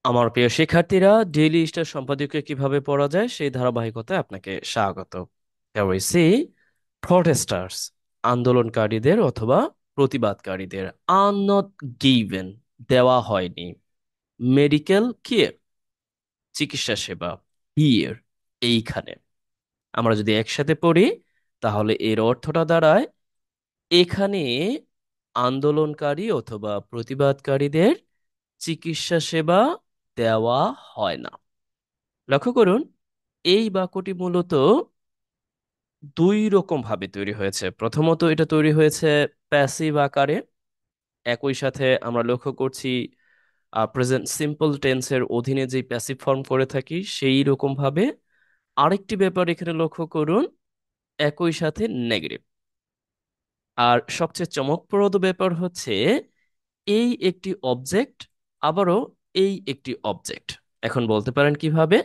আমার প্রিয় শিক্ষার্থীরা, ডেইলি স্টার সম্পাদকীয় কিভাবে পড়া যায় সেই ধারাবাহিকতায় আপনাকে স্বাগত। Here we see protesters, আন্দোলনকারীদের অথবা প্রতিবাদকারীদের are not given, দেওয়া হয়নি, মেডিকেল কেয়ার, চিকিৎসা সেবা, হিয়ার, এইখানে। আমরা যদি একসাথে পড়ি তাহলে এর অর্থটা দাঁড়ায় এখানে আন্দোলনকারী অথবা প্রতিবাদকারীদের চিকিৎসা সেবা দেওয়া হয় না। লক্ষ্য করুন, এই বাক্যটি মূলত দুই রকম ভাবে তৈরি হয়েছে। প্রথমত এটা তৈরি হয়েছে প্যাসিভ আকারে, একই সাথে আমরা লক্ষ্য করছি প্রেজেন্ট সিম্পল টেন্সের অধীনে যে প্যাসিভ ফর্ম করে থাকি সেই রকম ভাবে। আরেকটি ব্যাপার এখানে লক্ষ্য করুন, একই সাথে নেগেটিভ। আর সবচেয়ে চমকপ্রদ ব্যাপার হচ্ছে এই একটি অবজেক্ট, আবারও এই একটি অবজেক্ট। এখন বলতে পারেন কিভাবে?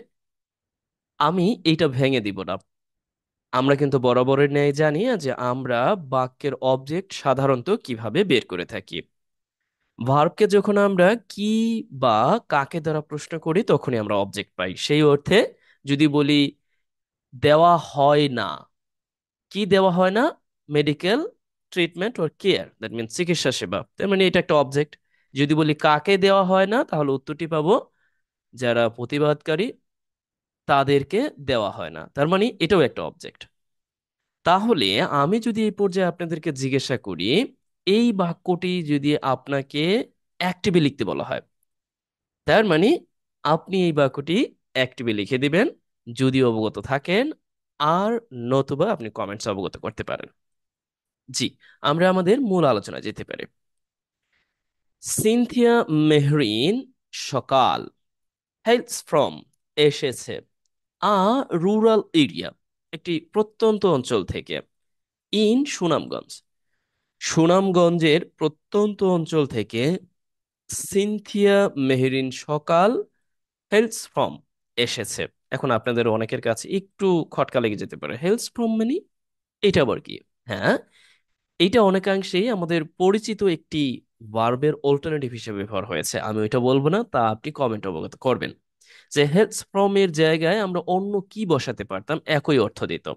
আমি এইটা ভেঙে দিব না। আমরা কিন্তু বরাবরের ন্যায় জানি যে আমরা বাক্যের অবজেক্ট সাধারণত কিভাবে বের করে থাকি। ভার্বকে যখন আমরা কি বা কাকে দ্বারা প্রশ্ন করি তখনই আমরা অবজেক্ট পাই। সেই অর্থে যদি বলি দেওয়া হয় না, কি দেওয়া হয় না? Medical treatment or care, that means চিকিৎসা সেবা, তার মানে এটা একটা অবজেক্ট। যদি বলি কাকে দেওয়া হয় না, তাহলে উত্তরটি পাবো যারা প্রতিবাদকারী তাদেরকে দেওয়া হয় না, তার মানে এটাও একটা অবজেক্ট। তাহলে আমি যদি এই পর্যায়ে আপনাদেরকে জিজ্ঞাসা করি, এই বাক্যটি যদি আপনাকে অ্যাক্টিভে লিখতে বলা হয়, তার মানে আপনি এই বাক্যটি অ্যাক্টিভে লিখে দিবেন যদি অবগত থাকেন, আর নতুবা আপনি কমেন্টস অবগত করতে পারেন। জি, আমরা আমাদের মূল আলোচনায় যেতে পারি। সিনথিয়া মেহরিন সকাল, হেলস ফ্রম, এসেছে, আ রুরাল এরিয়া, একটি প্রত্যন্ত অঞ্চল থেকে, ইন সুনামগঞ্জ, সুনামগঞ্জের প্রত্যন্ত অঞ্চল থেকে সিনথিয়া মেহরিন সকাল হেলস ফ্রম, এসেছে। এখন আপনাদের অনেকের কাছে একটু খটকা লেগে যেতে পারে, হেলস ফ্রম মানে এটা আবার কি? হ্যাঁ, এটা অনেকাংশেই আমাদের পরিচিত একটি ভার্বের অল্টারনেটিভ হিসেবে ব্যবহার হয়েছে। আমি ওইটা বলবো না, তা আপনি কমেন্ট অবগত করবেন যে হেলস ফ্রম এর জায়গায় আমরা অন্য কি বসাতে পারতাম, একই অর্থ দিত।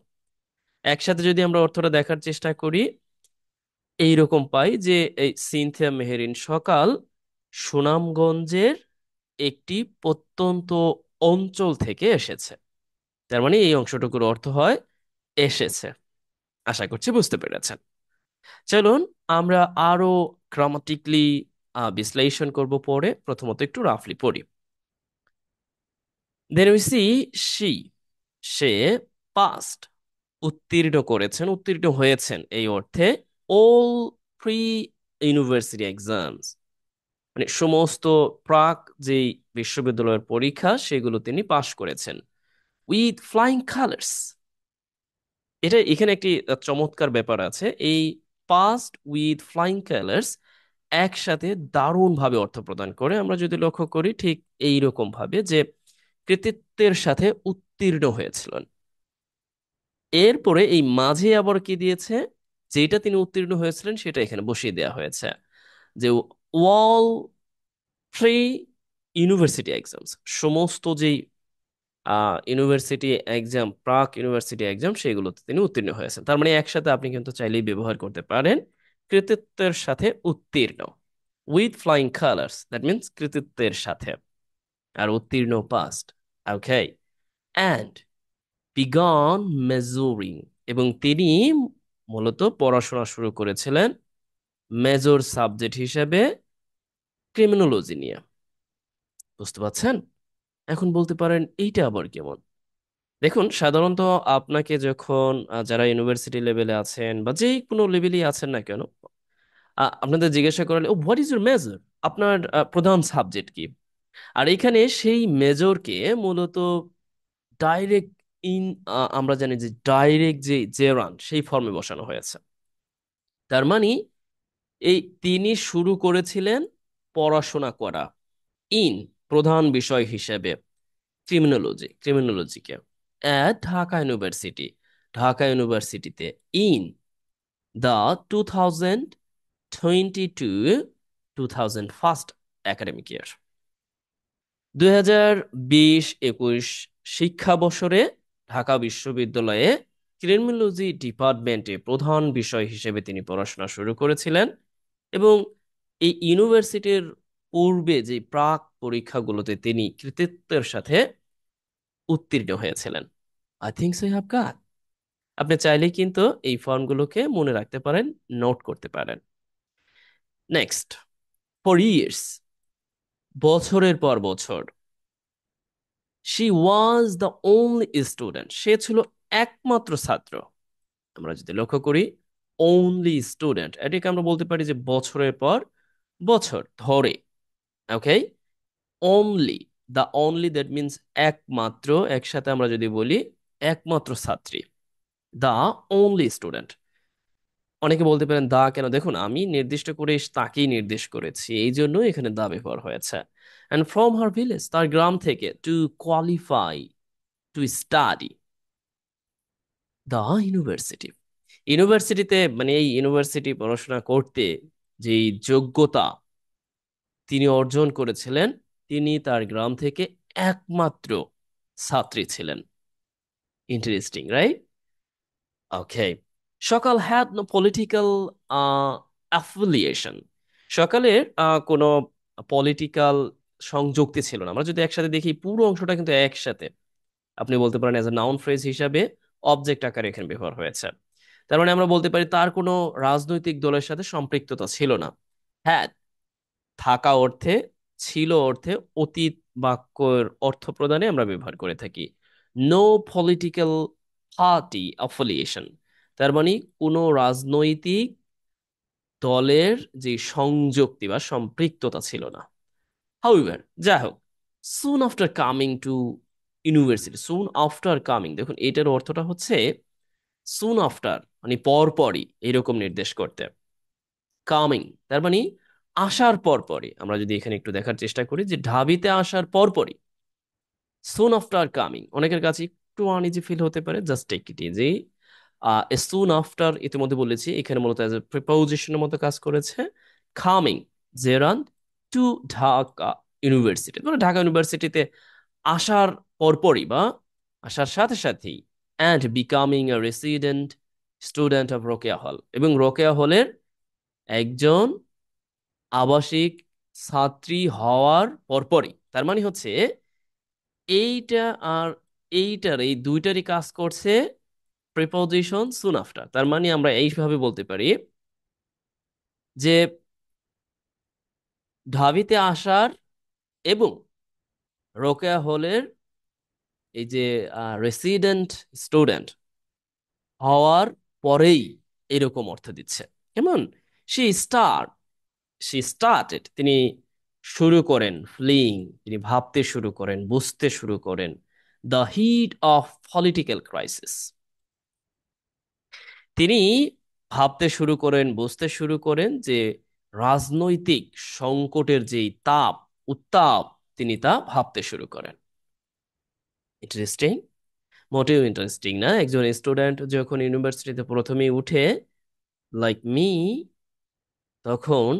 একসাথে যদি আমরা অর্থটা দেখার চেষ্টা করি, এইরকম পাই যে এই সিনথিয়া মেহেরিন সকাল সুনামগঞ্জের একটি প্রত্যন্ত অঞ্চল থেকে এসেছে। তার মানে এই অংশটুকুর অর্থ হয় এসেছে। আশা করছি বুঝতে পেরেছেন। চলুন আমরা আরো গ্রামাটিকলি বিশ্লেষণ করব পরে। প্রথমত একটু রাফলি পড়ি। Then we see she, say passed, উত্তীর্ণ করেছেন, উত্তীর্ণ হয়েছেন এই অর্থে, অল প্রি ইউনিভার্সিটি এক্সামস, মানে সমস্ত প্রাক যেই বিশ্ববিদ্যালয়ের পরীক্ষা সেগুলো তিনি পাশ করেছেন, উইথ ফ্লাইং কালার্স। এটা এখানে একটি চমৎকার ব্যাপার আছে, এই পাস্ট উইথ ফ্লাইং কালার্স একসাথে দারুণ ভাবে অর্থ প্রদান করে। আমরা যদি লক্ষ্য করি ঠিক এই রকম ভাবে যে কৃতিত্বের সাথে উত্তীর্ণ হয়েছিলেন। এরপরে এই মাঝে আবার কি দিয়েছে, যেটা তিনি উত্তীর্ণ হয়েছিলেন সেটা এখানে বসিয়ে দেওয়া হয়েছে, যে ওয়াল থ্রি ইউনিভার্সিটি এক্সামস, সমস্ত যেই ইউনিভার্সিটি এক্সাম, প্রাক ইউনিভার্সিটি এক্সাম, সেগুলোতে তিনি উত্তীর্ণ হয়েছেন। তার মানে একসাথে আপনি কিন্তু চাইলেই ব্যবহার করতে পারেন কৃতিত্বের সাথে উত্তীর্ণ, with flying colours, that means কৃতিত্বের সাথে, আর উত্তীর্ণ পাস্ট। ওকে, অ্যান্ড বিগন মেজরিং, এবং তিনি মূলত পড়াশোনা শুরু করেছিলেন মেজর সাবজেক্ট হিসেবে ক্রিমিনোলজি নিয়ে। বুঝতে পারছেন? এখন বলতে পারেন এইটা আবার কেমন? দেখুন, সাধারণত আপনাকে যখন যারা ইউনিভার্সিটি লেভেলে আছেন বা যে কোনো লেভেলই আছেন না কেন, আপনাদের জিজ্ঞাসা করলে, ও হোয়াট ইজ ইউর মেজর, আপনার প্রধান সাবজেক্ট কি? আর এখানে সেই মেজরকে মূলত ডাইরেক্ট ইন, আমরা জানি যে ডাইরেক্ট যে জেরান সেই ফর্মে বসানো হয়েছে। তার মানে এই তিনি শুরু করেছিলেন পড়াশোনা করা, ইন, প্রধান বিষয় হিসেবে ক্রিমিনোলজিকে, অ্যাট ঢাকা ইউনিভার্সিটি, ঢাকা ইউনিভার্সিটিতে, ইন দ্য 2022-2001 একাডেমিক ইয়ার। 2020-21 শিক্ষাবর্ষে ঢাকা বিশ্ববিদ্যালয়ে ক্রিমিনোলজি ডিপার্টমেন্টে প্রধান বিষয় হিসেবে তিনি পড়াশোনা শুরু করেছিলেন এবং এই ইউনিভার্সিটির পূর্বে যে প্রাক পরীক্ষাগুলোতে তিনি কৃতিত্বের সাথে উত্তীর্ণ হয়েছিলেন। I think so have goat. আপনি চাইলেই কিন্তু এই ফর্মগুলোকে মনে রাখতে পারেন, নোট করতে পারেন। নেক্সট, ফর ইয়ার্স, বছরের পর বছর, she was the only student, সে ছিল একমাত্র ছাত্র। আমরা যদি লক্ষ্য করি, ওনলি স্টুডেন্ট, এটাকে আমরা বলতে পারি যে বছরের পর বছর ধরে। Okay, only, the only that means একমাত্র, একসাথে আমরা যদি বলি একমাত্র ছাত্রী, দ্য অনলি স্টুডেন্ট। অনেকে বলতে পারেন দা কেন, দেখুন আমি নির্দিষ্ট করে তাকেই নির্দেশ করেছি, এই জন্য এখানে দা ব্যবহার হয়েছে। অ্যান্ড ফ্রম হার ভিলেজ, তার গ্রাম থেকে, to qualify, to study the university, ইউনিভার্সিটিতে মানে এই ইউনিভার্সিটি পড়াশোনা করতে যে যোগ্যতা তিনি অর্জন করেছিলেন, তিনি তার গ্রাম থেকে একমাত্র ছাত্রী ছিলেন। Interesting, right? Okay. Sakal had no political affiliation, সকালের কোনো পলিটিক্যাল সংযুক্তি ছিল না। আমরা যদি একসাথে দেখি, পুরো অংশটা কিন্তু একসাথে, আপনি বলতে পারেন অ্যাজ এ নাউন ফ্রেজ হিসাবে অবজেক্ট আকারে এখানে ব্যবহার হয়েছে। তার মানে আমরা বলতে পারি তার কোনো রাজনৈতিক দলের সাথে সম্পৃক্ততা ছিল না। হ্যাড, থাকা অর্থে, ছিল অর্থে অতীত বাক্যের অর্থ প্রদানে আমরা ব্যবহার করে থাকি। নো পলিটিক্যাল পার্টি অ্যাফিলিয়েশন, তার মানে কোনো রাজনৈতিক দলের যে সংযুক্তি বা সম্পৃক্ততা ছিল না। হাউএভার, যাই হোক, soon after coming to university, soon after coming, দেখুন এটার অর্থটা হচ্ছে সুন আফটার মানে পরপরই, এরকম নির্দেশ করতে। কামিং তার মানে আসার পরপরই। আমরা যদি এখানে একটু দেখার চেষ্টা করি যে ঢাবিতে আসার পরপরই, সুন আফটার কামিং, অনেকের কাছে একটু আনইজি ফিল হতে পারে, just take it easy. Soon after ইতিমধ্যে বলেছি, এখানে মূলত অ্যাজ এ প্রিপোজিশনের মতো কাজ করেছে। কামিং জেরান টু ঢাকা ইউনিভার্সিটি, মানে ঢাকা ইউনিভার্সিটিতে আসার পরপরই বা আসার সাথে সাথেই, and becoming a resident student of Rokeya hall, এবং রোকেয়া হলের একজন আবাসিক ছাত্রী হওয়ার পরপরই। তার মানে হচ্ছে এইটা আর এইটার, এই দুইটারই কাজ করছে প্রিপোজিশন সুন আফটার। তার মানে আমরা এইভাবে বলতে পারি যে ঢাবিতে আসার এবং রোকেয়া হলের এই যে রেসিডেন্ট স্টুডেন্ট হওয়ার পরেই এরকম অর্থ দিচ্ছে। কেমন, সি স্টার্ট, সি স্টার্টেড, তিনি শুরু করেন, ফ্লিং, তিনি ভাবতে শুরু করেন, বুঝতে শুরু করেন, the heat of political crisis, তিনি ভাবতে শুরু করেন, বুঝতে শুরু করেন যে রাজনৈতিক সংকটের যেই তাপ, উত্তাপ, তিনি তা ভাবতে শুরু করেন। ইন্টারেস্টিং? মোটেও ইন্টারেস্টিং না। একজন স্টুডেন্ট যখন ইউনিভার্সিটিতে প্রথমেই উঠে, লাইক মি, তখন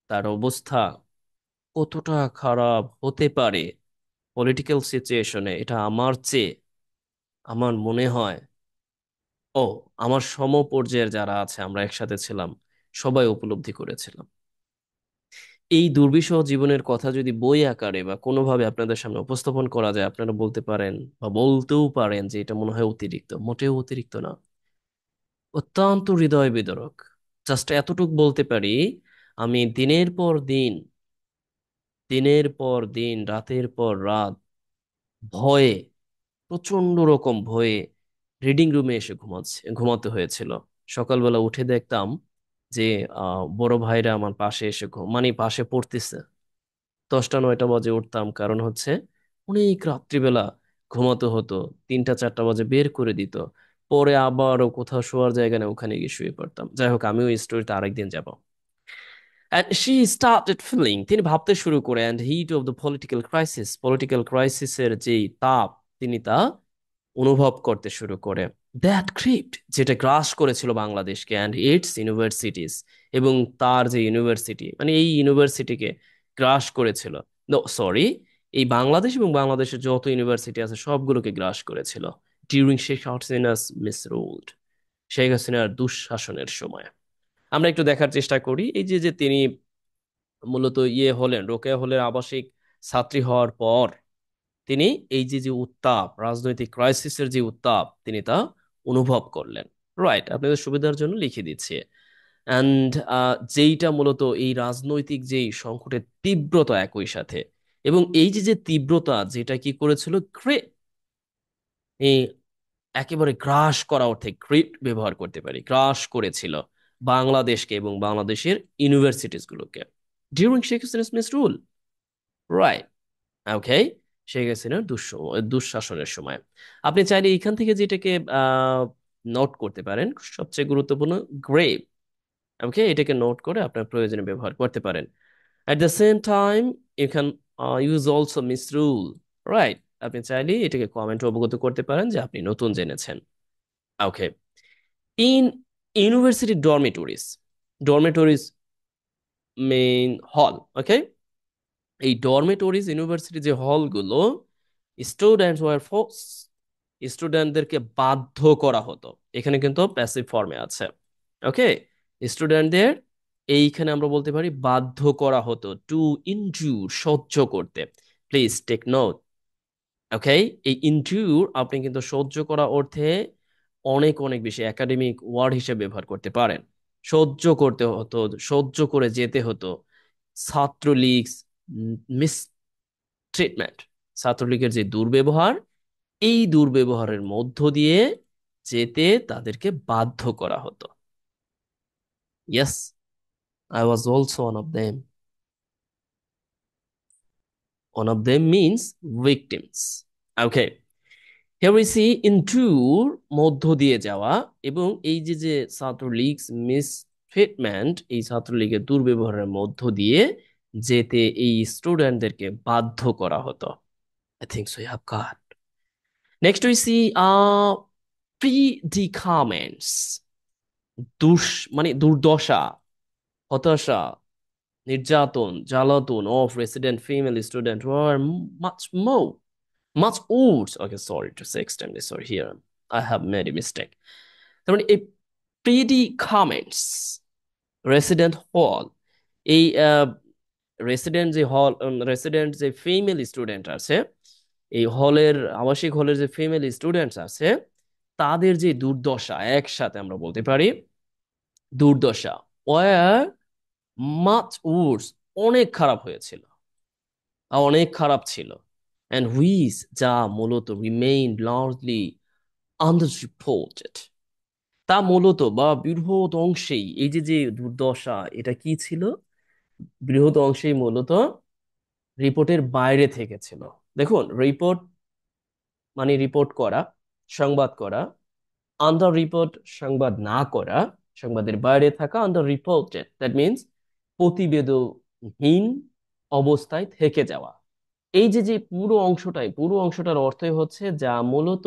তার অবস্থা কতটা খারাপ হতে পারে পলিটিক্যাল সিচুয়েশনে, এটা আমার চেয়ে, আমার মনে হয়, ও, আমার সমপর্যায়ের যারা আছে, আমরা একসাথে ছিলাম, সবাই উপলব্ধি করেছিলাম। এই দুর্বিষহ জীবনের কথা যদি বই আকারে বা কোনোভাবে আপনাদের সামনে উপস্থাপন করা যায়, আপনারা বলতে পারেন বা বলতেও পারেন যে এটা মনে হয় অতিরিক্ত। মোটেও অতিরিক্ত না, অত্যন্ত হৃদয় বিদারক। জাস্ট এতটুক বলতে পারি, আমি দিনের পর দিন, দিনের পর দিন, রাতের পর রাত ভয়ে, প্রচন্ড রকম ভয়ে রিডিং রুমে এসে ঘুমাতে হয়েছিল। সকালবেলা উঠে দেখতাম যে বড় ভাইরা আমার পাশে এসে মানে পাশে পড়তেছে। 10টা 9টা বাজে উঠতাম, কারণ হচ্ছে অনেক রাত্রিবেলা ঘুমাতে হতো, 3টা 4টা বাজে বের করে দিত। পরে আবারও কোথাও শোয়ার জায়গা নেই, ওখানে গিয়ে শুয়ে পড়তাম। যাই হোক, আমিও এই স্টোরিতে আরেকদিন যাব। And she started feeling, তিনি ভাবতে শুরু করে, and heat of the political crisis, political ক্রাইসিসের যেই তাপ, তিনি তা অনুভব করতে শুরু করে। দ্যাট ক্রিপ্ট, যেটা গ্রাস করেছিল বাংলাদেশকে, অ্যান্ড ইটস ইউনিভার্সিটিস, এবং তার যে ইউনিভার্সিটি, মানে এই ইউনিভার্সিটিকে গ্রাস করেছিল। নো সরি, এই বাংলাদেশ এবং বাংলাদেশের যত ইউনিভার্সিটি আছে সবগুলোকে গ্রাস করেছিল ডিউরিং শেখ হাসিনাস মিসরুলড, শেখ হাসিনার দুঃশাসনের সময়। আমরা একটু দেখার চেষ্টা করি এই যে যে তিনি মূলত হলেন, রোকেয়া হলের আবাসিক ছাত্রী হওয়ার পর তিনি এই যে যে উত্তাপ, রাজনৈতিক ক্রাইসিসের যে উত্তাপ তিনি তা অনুভব করলেন। রাইট, আপনাদের সুবিধার জন্য লিখে দিচ্ছি। অ্যান্ড যেইটা মূলত এই রাজনৈতিক যেই সংকটের তীব্রতা একই সাথে, এবং এই যে যে তীব্রতা যেটা কি করেছিল, এই একেবারে গ্রাস করা অর্থে গ্রিপ ব্যবহার করতে পারি, গ্রাস করেছিল বাংলাদেশকে এবং বাংলাদেশের ইউনিভার্সিটিস গুলোকে ডিউরিং শেখ হাসিনা's রুল। রাইট, ওকে, শেখ হাসিনার দুঃশাসনের সময়। আপনি চাইলে এখান থেকে যেটাকে নোট করতে পারেন, সবচেয়ে গুরুত্বপূর্ণ, গ্রেভ। ওকে, এটাকে নোট করে আপনার প্রয়োজনে ব্যবহার করতে পারেন। At the same time you can use also misrule. Right, আপনি চাইলে এটাকে কমেন্টে অবগত করতে পারেন যে আপনি নতুন জেনেছেন। ওকে, ইন ইউনিভার্সিটি ডরমেটরিজ মেইন হল। ওকে, এই ডরমেটরিজ ইউনিভার্সিটি যে হলগুলো, স্টুডেন্টস ওয়ার ফোর্স, স্টুডেন্টদেরকে বাধ্য করা হতো। এখানে কিন্তু প্যাসিভ ফর্মে আছে। ওকে, স্টুডেন্টদের এইখানে আমরা বলতে পারি বাধ্য করা হতো, টু ইনডিউর, সহ্য করতে। Please take note. ওকে, এই ইনডিউর আপনি কিন্তু সহ্য করা অর্থে অনেক অনেক বেশি একাডেমিক ওয়ার্ড হিসেবে ব্যবহার করতে পারেন। সহ্য করতে হতো, সহ্য করে যেতে হতো ছাত্রলীগ মিসট্রিটমেন্ট, ছাত্রলীগের যে দুর্ব্যবহার, এই দুর্ব্যবহারের মধ্য দিয়ে যেতে তাদেরকে বাধ্য করা হতো। Yes, I was also one of them. One of them means victims. Okay, here we see endure, মধ্য দিয়ে যাওয়া, এবং এই যে যে ছাত্রলীগস মিসট্রিটমেন্ট, এই ছাত্রলীগের দুর্ব্যবহারের মধ্য দিয়ে যেতে এই স্টুডেন্টদেরকে বাধ্য করা হতো। I think so, have got. Next we see predicaments, দুষ মানে দুর্দশা, হতাশা, নির্যাতন, জ্বালাতন of resident female student were much more, much worse. Okay, sorry to say extremely sorry here. I have made a mistake. তার মানে এই predicaments, রেসিডেন্ট হল, এই রেসিডেন্ট যে হল, রেসিডেন্ট যে ফিমেল স্টুডেন্ট আছে, এই হলের, আবাসিক হলের যে ফিমেল স্টুডেন্টস আছে, তাদের যে দুর্দশা, একসাথে আমরা বলতে পারি দুর্দশা, ওয়ার মাচ ওয়ার্স, অনেক খারাপ হয়েছিল, অনেক খারাপ ছিল। অ্যান্ড হুইচ, যা মূলত রিমেইন লার্জলি আন্ডাররিপোর্টেড, তা মূলত বা বৃহৎ অংশেই, এই যে যে দুর্দশা, এটা কি ছিল, বৃহৎ অংশেই মূলত রিপোর্টের বাইরে থেকেছিল। দেখুন, রিপোর্ট মানে রিপোর্ট করা, সংবাদ করা, আন্ডার রিপোর্ট সংবাদ না করা, সংবাদের বাইরে থাকা, আন্ডার রিপোর্টেড দ্যাট মিনস প্রতিবেদনহীন অবস্থায় থেকে যাওয়া। এই যে যে পুরো অংশটার অর্থই হচ্ছে যা মূলত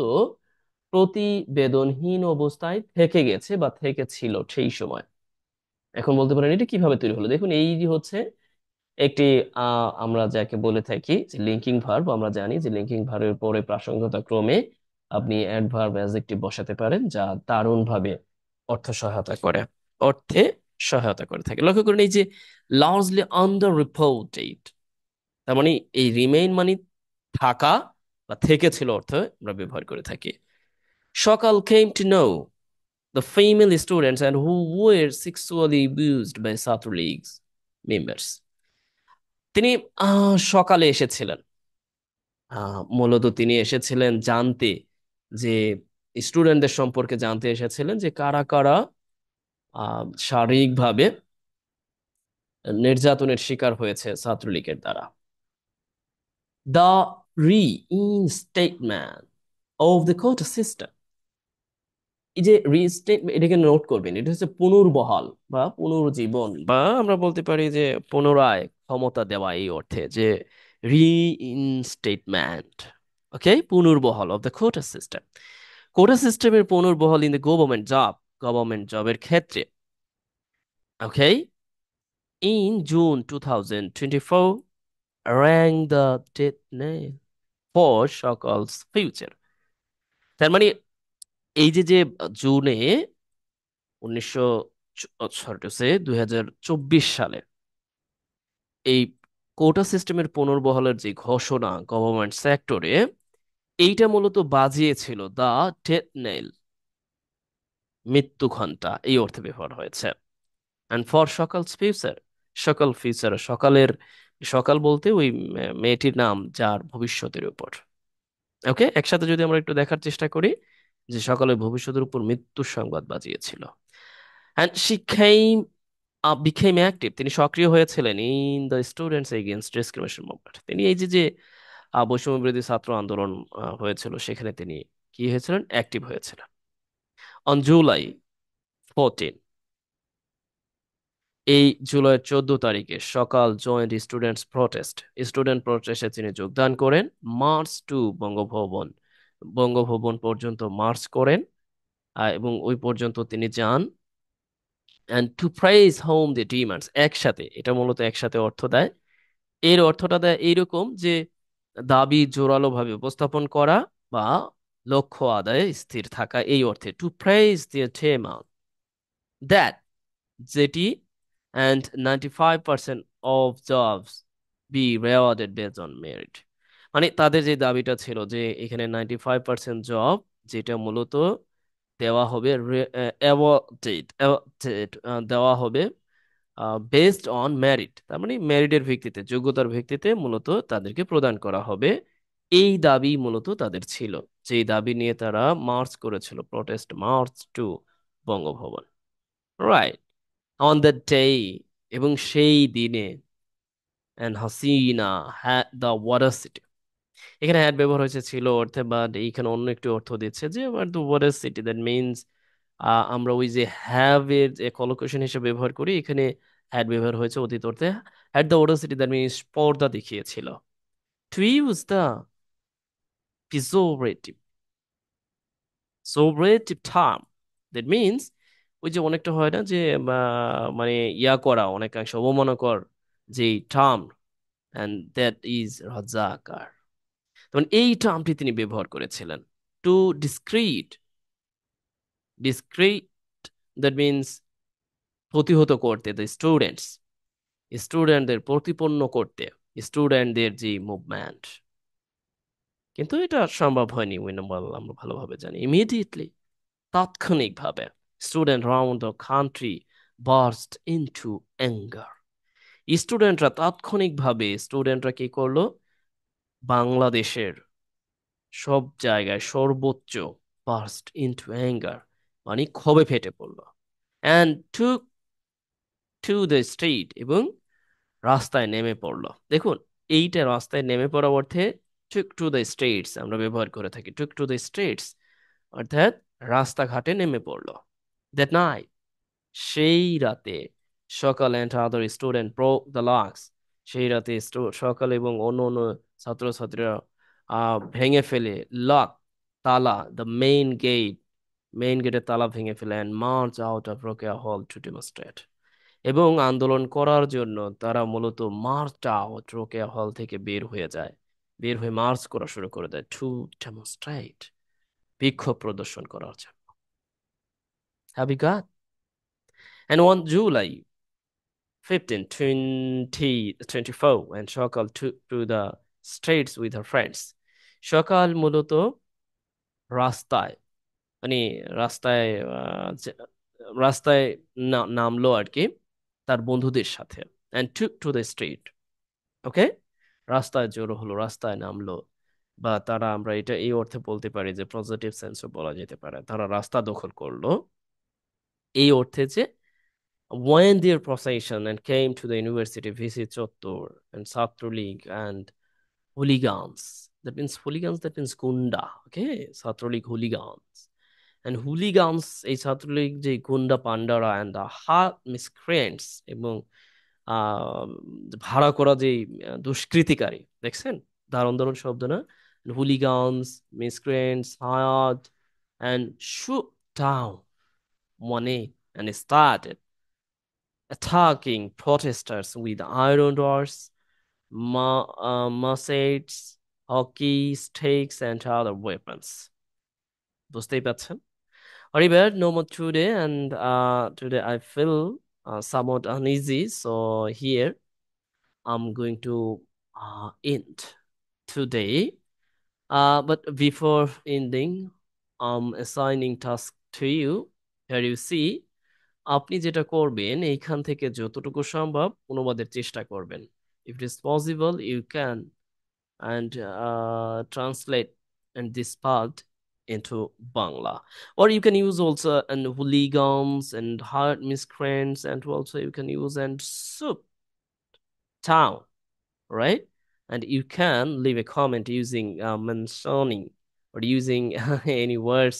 প্রতিবেদনহীন অবস্থায় থেকে গেছে বা থেকে ছিল সেই সময়। এখন বলতে পারেন এটা কিভাবে তৈরি হলো। দেখুন, এই যে হচ্ছে একটি আমরা যাকে বলে থাকি যে লিঙ্কিং ভার্ব, আমরা জানি যে লিঙ্কিং ভার্বের পরে প্রাসঙ্গিকতা ক্রমে আপনি অ্যাডভার্ব অ্যাডজেক্টিভ বসাতে পারেন, যা দারুণভাবে অর্থ সহায়তা করে, অর্থে সহায়তা করে থাকে। লক্ষ্য করুন, এই যে লার্জলি আন্ডার রিপোর্টেড, তার মানে এই রিমেইন মানে থাকা বা থেকে ছিল অর্থে আমরা ব্যবহার করে থাকি। সকাল came to know the female students and who were sexually abused by ছাত্র লীগ's members. তিনি সকালে এসেছিলেন, মূলত তিনি এসেছিলেন জানতে, যে স্টুডেন্টদের সম্পর্কে জানতে এসেছিলেন যে কারা কারা শারীরিকভাবে নির্যাতনের শিকার হয়েছে ছাত্রলীগের দ্বারা। The reinstatement of the quota system, এই যে রিস্টেটমেন্ট, এটাকে নোট করবেন, এটা হচ্ছে পুনর্বহাল বা পুনরুজ্জীবন, বা আমরা বলতে পারি যে পুনরায় ক্ষমতা দেওয়া, এই অর্থে যে রিইনস্টেটমেন্ট। ওকে, পুনর্বহাল of the quota system, quota সিস্টেমের পুনর্বহাল ইন দ্য গভর্নমেন্ট জবের ক্ষেত্রে। Okay, in June 2024, rang the death knell for Sakal's future. তার মানে এই যে জুনে 1900 সরি টু সে 2024 সালে এই কোটা সিস্টেমের পুনর্বহালের যে ঘোষণা গভর্নমেন্ট সেক্টরে, এইটা মূলত বাজিয়েছিল দা ডেথ নেল, মৃত্যু ঘন্টা এই অর্থে ব্যবহার হয়েছে। অ্যান্ড ফর সকালস ফিউচার, সকাল ফিউচার, সকালের, সকাল বলতে ওই মেয়েটির নাম যার ভবিষ্যতের উপর। ওকে, একসাথে যদি আমরা একটু দেখার চেষ্টা করি যে সকালের ভবিষ্যতের উপর মৃত্যুর সংবাদ বাজিয়েছিল। And she came became active, তিনি সক্রিয় হয়েছিলেন in the students against discrimination movement. তিনি এই যে বৈষম্য বিরোধী ছাত্র আন্দোলন হয়েছিল সেখানে তিনি কি হয়েছিলেন, অ্যাক্টিভ হয়েছিলেন। অন জুলাই 14, এই জুলাই 14 তারিখে সকাল জয়েন্ট স্টুডেন্টস প্রটেস্ট, স্টুডেন্ট প্রটেস্টে তিনি যোগদান করেন। মার্চ টু বঙ্গভবন, বঙ্গভবন পর্যন্ত মার্চ করেন, এবং ওই পর্যন্ত তিনি যান। And to prize home the demands, একসাথে, এটা মূলত একসাথে অর্থ দেয়। এর অর্থটা দেয় এইরকম যে দাবি জোরালোভাবে উপস্থাপন করা বা লক্ষ্য আদায়ে স্থির থাকা, এই অর্থে to press their demand that, যেটি and 95% of jobs be rewarded based on merit. মানে তাদের যে দাবিটা ছিল যে এখানে 95% জব যেটা মূলত দেওয়া হবে, দেওয়া হবে বেসড অন মেরিট, তার মানে মেরিটের ভিত্তিতে, যোগ্যতার ভিত্তিতে মূলত তাদেরকে প্রদান করা হবে। এই দাবি মূলত তাদের ছিল, যেই দাবি নিয়ে তারা মার্চ করেছিল, protest march to Bangabhaban, right, on the day, এবং সেই দিনে। And Hasina had the water city, এখানে হ্যাড ব্যবহার হয়েছে ছিল অর্থে, বাট এইখানে অন্য একটি অর্থ দিচ্ছে যে the water city, that means আমরা ওই যে হ্যাভ এর যে কলোকেশন হিসেবে ব্যবহার করি, এখানে হ্যাড ব্যবহার হয়েছে অতীত অর্থে। Had the water city, that means পর্দা দেখিয়েছিল। To use the pejorative pejorative term, that means ওই যে অনেকটা হয় না যে মানে ইয়া করা, অনেকাংশে অবমাননাকর যে টার্ম, অ্যান্ড দ্যাট ইজ রাজাকার। তখন এই টার্মটি তিনি ব্যবহার করেছিলেন। To discrete, discrete that means প্রতিহত করতে, দ্য স্টুডেন্টস, স্টুডেন্টদের প্রতিপন্ন করতে, স্টুডেন্টদের যে মুভমেন্ট। কিন্তু এটা সম্ভব হয়নি, আমরা ভালোভাবে জানি। ইমিডিয়েটলি, তাৎক্ষণিকভাবে, student round the country burst into anger, স্টুডেন্টরা তাৎক্ষণিকভাবে, স্টুডেন্টরা কি করলো, বাংলাদেশের সব জায়গায় সর্বোচ্চ, বার্স্ট ইনটু অ্যাঙ্গার মানে ক্ষোভে ফেটে পড়লো। And to to the street, এবং রাস্তায় নেমে পড়লো। দেখুন, এইটা রাস্তায় নেমে পড়া অর্থে টুক টু দ্য স্ট্রিটস আমরা ব্যবহার করে থাকি, টুক টু দ্য স্ট্রিটস অর্থাৎ রাস্তাঘাটে নেমে পড়লো। দ্যাট নাইট, সেই রাতে, সকাল and other student broke the locks, সেই রাতে সকাল এবং অন্য অন্য ছাত্রছাত্রীরা ভেঙে ফেলে লক, তালা, দ্য মেইন গেটের তালা ভেঙে ফেলে, and March out of Rokeya হল টু ডেমনস্ট্রেট, এবং আন্দোলন করার জন্য তারা মূলত মার্চ আউট রোকেয়া হল থেকে বের হয়ে যায়, বের হয়ে মার্চ করা শুরু করে দেয়, টু ডেমনস্ট্রেট, বিক্ষোভ প্রদর্শন করার জন্য। Have you got? And on July 15, 2024, and সকাল to the streets with her friends, সকাল মূলত রাস্তায়, মানে রাস্তায়, রাস্তায় নামলো আর কি, তার বন্ধুদের সাথে। and took to the street, ওকে, রাস্তায় জড়ো হলো, রাস্তায় নামলো, বা তারা, আমরা এটা এই অর্থে বলতে পারি যে পজিটিভ সেন্সও বলা যেতে পারে, তারা রাস্তা দখল করলো, এই অর্থে যে when their procession and came to the university visit চত্বর and Chhatra League and hooligans, that means গুন্ডা, okay, Chhatra League hooligans and hooligans, এই ছাত্রলীগ যে গুন্ডা Pandara and the hard miscreants, এবং আহ ভাড়া করা যে দুষ্কৃতিকারী, দেখছেন, দারুণ দারুণ শব্দ না, hooligans, miscreants, hired and shoot down money and started attacking protesters with iron doors, machetes, hockey sticks, and other weapons. বুঝতেই পাচ্ছেন? Oliver, no more today, and today I feel somewhat uneasy. So here I'm going to end today. But before ending, I'm assigning task to you. Here you see, আপনি যেটা করবেন এইখান থেকে যতটুকু সম্ভব অনুবাদের চেষ্টা করবেন. If it is possible, you can and translate and this part into Bangla. Or you can use also and hooligans and hard miscreants, and also you can use and soup town, right? And you can leave a comment using mentioning or using any words,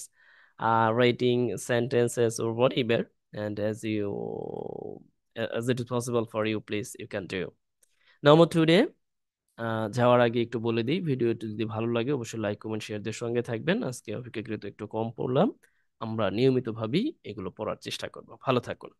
writing sentences or whatever. And as it is possible for you, please you can do. Now more today. যাওয়ার আগে একটু বলে দিই, ভিডিওটি যদি ভালো লাগে অবশ্যই লাইক কমেন্ট শেয়ারদের সঙ্গে থাকবেন। আজকে অপেক্ষাকৃত একটু কম পড়লাম, আমরা নিয়মিতভাবেই এগুলো পড়ার চেষ্টা করব। ভালো থাকুন।